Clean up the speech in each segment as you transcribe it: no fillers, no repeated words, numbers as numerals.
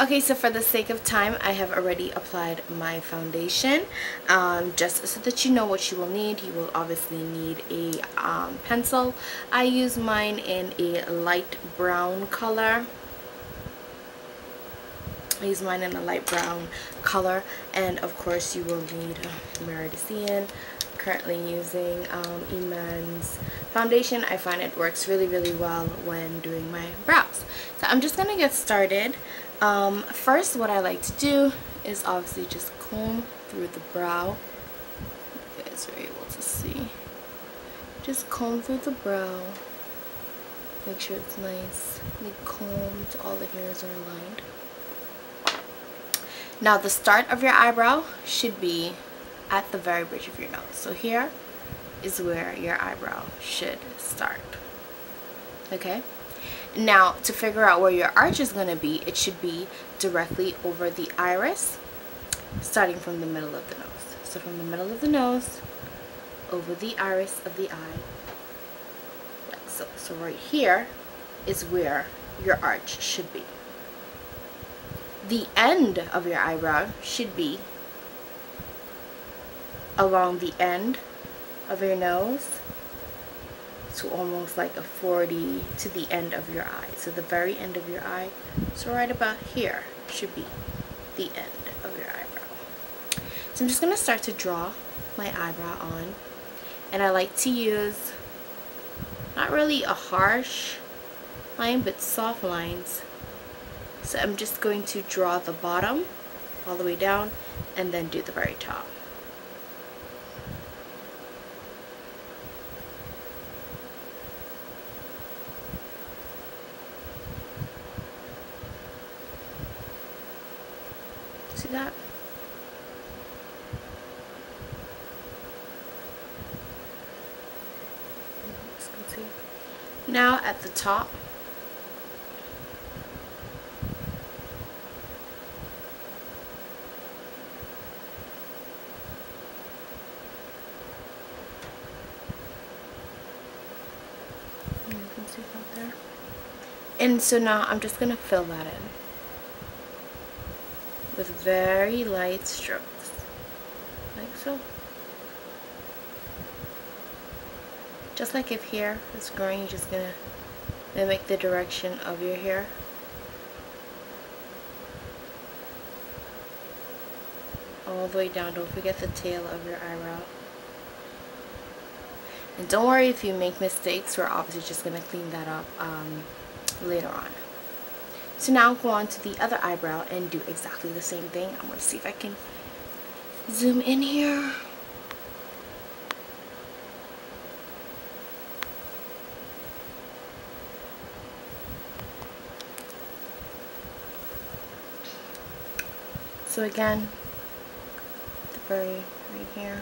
Okay, so for the sake of time, I have already applied my foundation. Just so that you know what you will need, you will obviously need a pencil. I use mine in a light brown color. And of course you will need Meridician. Currently using Iman's foundation. I find it works really well when doing my brows. So I'm just gonna get started. First, what I like to do is obviously just comb through the brow. You guys are able to see. Just comb through the brow. Make sure it's nicely combed, all the hairs are aligned. Now the start of your eyebrow should be at the very bridge of your nose. So here is where your eyebrow should start. Okay? Now to figure out where your arch is going to be, it should be directly over the iris, starting from the middle of the nose. So from the middle of the nose, over the iris of the eye, like so. So right here is where your arch should be. The end of your eyebrow should be along the end of your nose, so almost like a 40 to the end of your eye. So the very end of your eye, so right about here should be the end of your eyebrow. So I'm just going to start to draw my eyebrow on, and I like to use not really a harsh line but soft lines. So I'm just going to draw the bottom all the way down and then do the very top. See that? Now at the top, you can see that there. And so now I'm just going to fill that in with very light strokes, like so. Just like if hair is growing, you're just going to mimic the direction of your hair. All the way down. Don't forget the tail of your eyebrow. And don't worry if you make mistakes. We're obviously just going to clean that up later on. So now go on to the other eyebrow and do exactly the same thing. I'm going to see if I can zoom in here. So again, the very right here.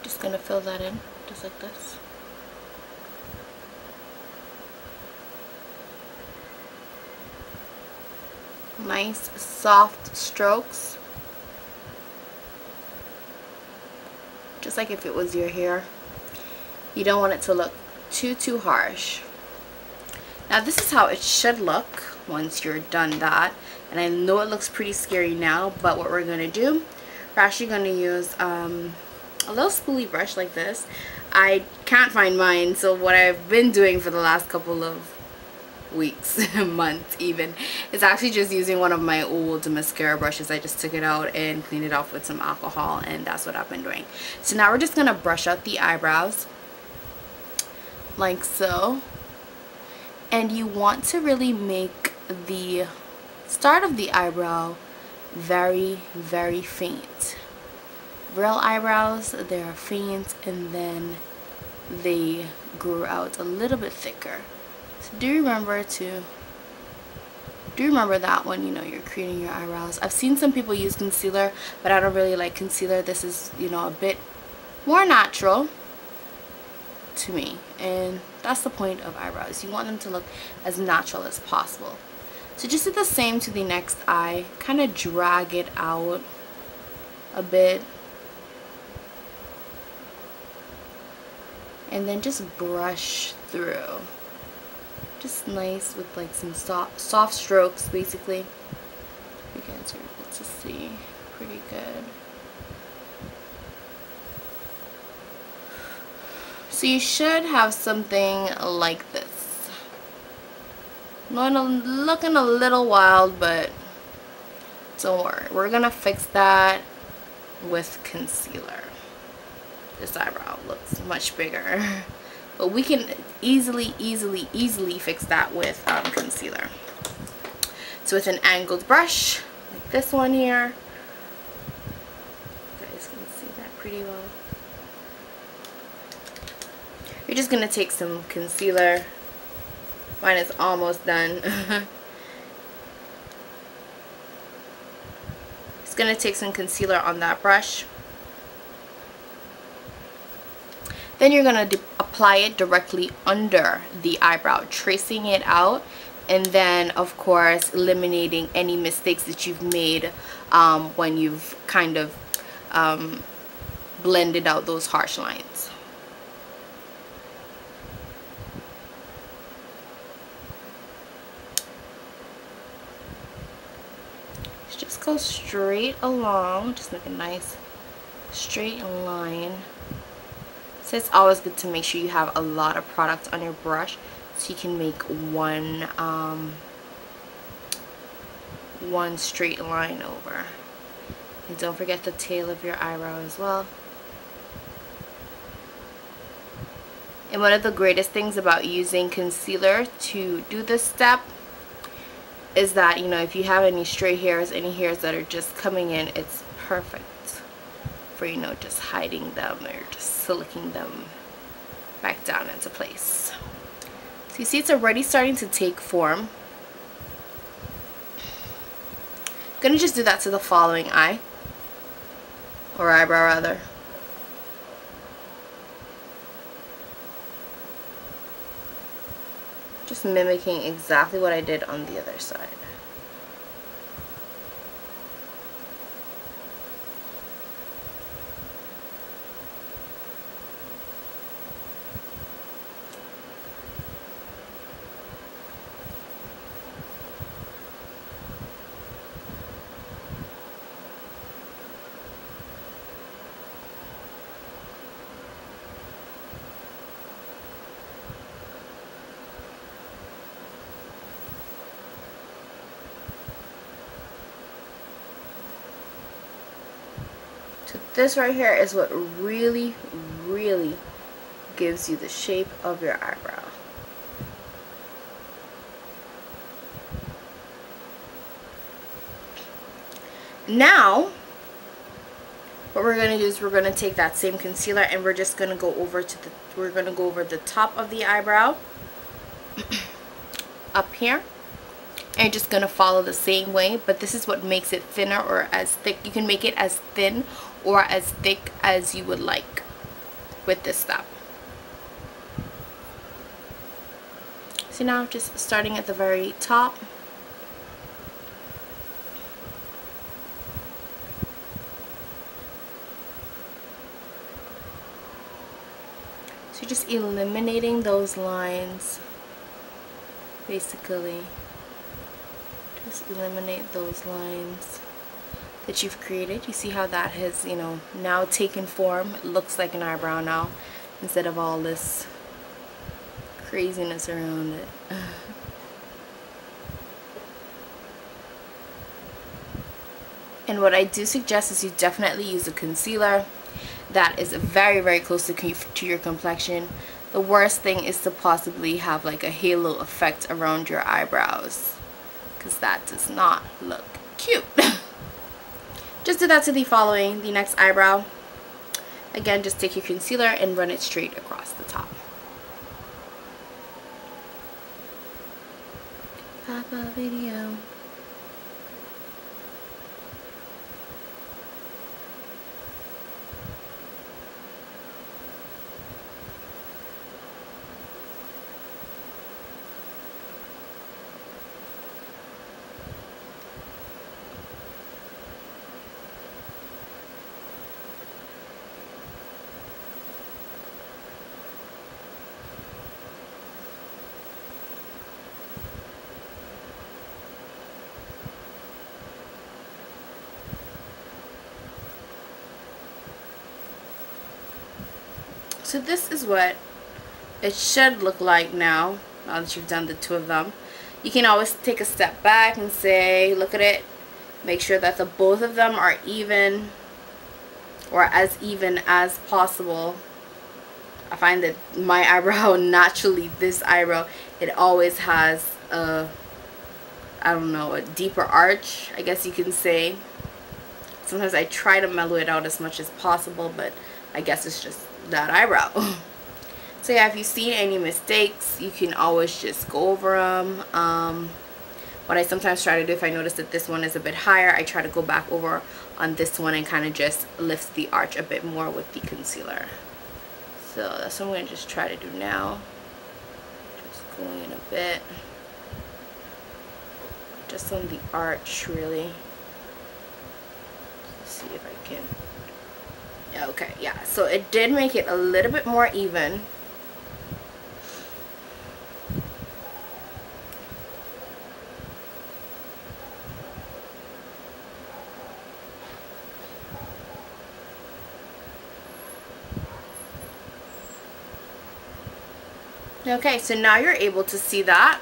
Just gonna fill that in just like this. Nice soft strokes, just like if it was your hair. You don't want it to look too harsh. Now this is how it should look once you're done that, and I know it looks pretty scary now, but what we're gonna do, we're actually gonna use a little spoolie brush like this. I can't find mine, so what I've been doing for the last couple of weeks, months even, is actually just using one of my old mascara brushes. I just took it out and cleaned it off with some alcohol, and that's what I've been doing. So now we're just gonna brush out the eyebrows like so, and you want to really make the start of the eyebrow very faint. Real eyebrows, they're faint, and then they grew out a little bit thicker. So do remember that when, you know, you're creating your eyebrows. I've seen some people use concealer, but I don't really like concealer. This is, you know, a bit more natural to me, and that's the point of eyebrows. You want them to look as natural as possible. So just do the same to the next eye. Kind of drag it out a bit, and then just brush through. Just nice with like some soft strokes, basically. You guys are able to see pretty good. So you should have something like this. Looking a little wild, but don't worry. We're gonna fix that with concealer. This eyebrow looks much bigger, but we can easily fix that with concealer. So with an angled brush like this one here, you guys can see that pretty well. You're just gonna take some concealer. Mine is almost done. Just gonna take some concealer on that brush. Then you're gonna apply it directly under the eyebrow, tracing it out, and then of course eliminating any mistakes that you've made when you've kind of blended out those harsh lines. Just go straight along, just make a nice straight line. So it's always good to make sure you have a lot of product on your brush so you can make one straight line over. And don't forget the tail of your eyebrow as well. And one of the greatest things about using concealer to do this step is that, you know, if you have any stray hairs, any hairs that are just coming in, it's perfect for, you know, just hiding them or just silicking them back down into place. So you see it's already starting to take form. I'm gonna just do that to the following eye, or eyebrow rather. Just mimicking exactly what I did on the other side. So this right here is what really gives you the shape of your eyebrow. Now what we're going to do is we're going to take that same concealer and we're just going to go over the top of the eyebrow up here. And you're just going to follow the same way, but this is what makes it thinner or as thick. You can make it as thin or as thick as you would like with this step. So now just starting at the very top. So you're just eliminating those lines, basically. Just eliminate those lines that you've created. You see how that has, you know, now taken form. It looks like an eyebrow now instead of all this craziness around it. And what I do suggest is you definitely use a concealer that is very close to your complexion. The worst thing is to possibly have like a halo effect around your eyebrows, because that does not look cute. Just do that to the next eyebrow. Again, just take your concealer and run it straight across the top. Pop-up video. So this is what it should look like now that you've done the two of them. You can always take a step back and say, look at it, make sure that the both of them are even, or as even as possible. I find that my eyebrow, naturally this eyebrow, it always has a, I don't know, a deeper arch, I guess you can say. Sometimes I try to mellow it out as much as possible, but I guess it's just that eyebrow. So yeah, if you see any mistakes, you can always just go over them. What I sometimes try to do, if I notice that this one is a bit higher, I try to go back over on this one and kind of just lift the arch a bit more with the concealer. So that's what I'm going to just try to do now. Just going in a bit. Just on the arch, really. Let's see if I can. Okay, yeah, so it did make it a little bit more even. Okay, so now you're able to see that.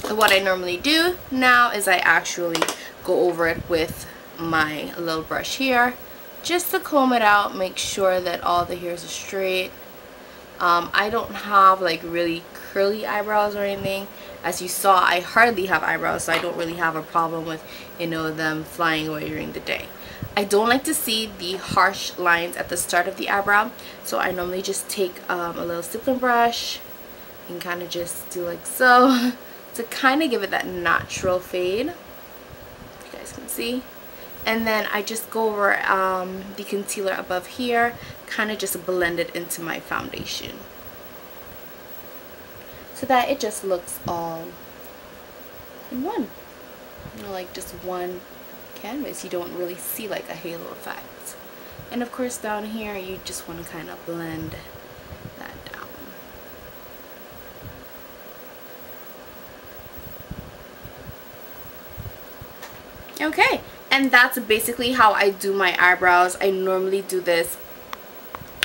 What I normally do now is I actually go over it with my little brush here, just to comb it out, make sure that all the hairs are straight. I don't have like really curly eyebrows or anything. As you saw, I hardly have eyebrows, so I don't really have a problem with, you know, them flying away during the day. I don't like to see the harsh lines at the start of the eyebrow, so I normally just take a little stippling brush and kind of just do like so to kind of give it that natural fade. You guys can see. And then I just go over the concealer above here, kind of just blend it into my foundation, so that it just looks all in one, you know, like just one canvas. You don't really see like a halo effect. And of course down here you just want to kind of blend that down. Okay. And that's basically how I do my eyebrows. I normally do this,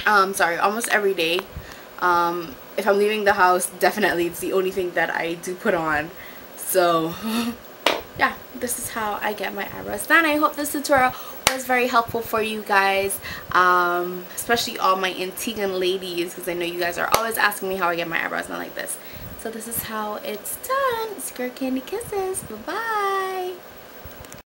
almost every day. If I'm leaving the house, definitely it's the only thing that I do put on. So, yeah, this is how I get my eyebrows done. I hope this tutorial was very helpful for you guys, especially all my Antiguan ladies, because I know you guys are always asking me how I get my eyebrows done like this. So this is how it's done. It's Girl Candy Kisses. Bye-bye.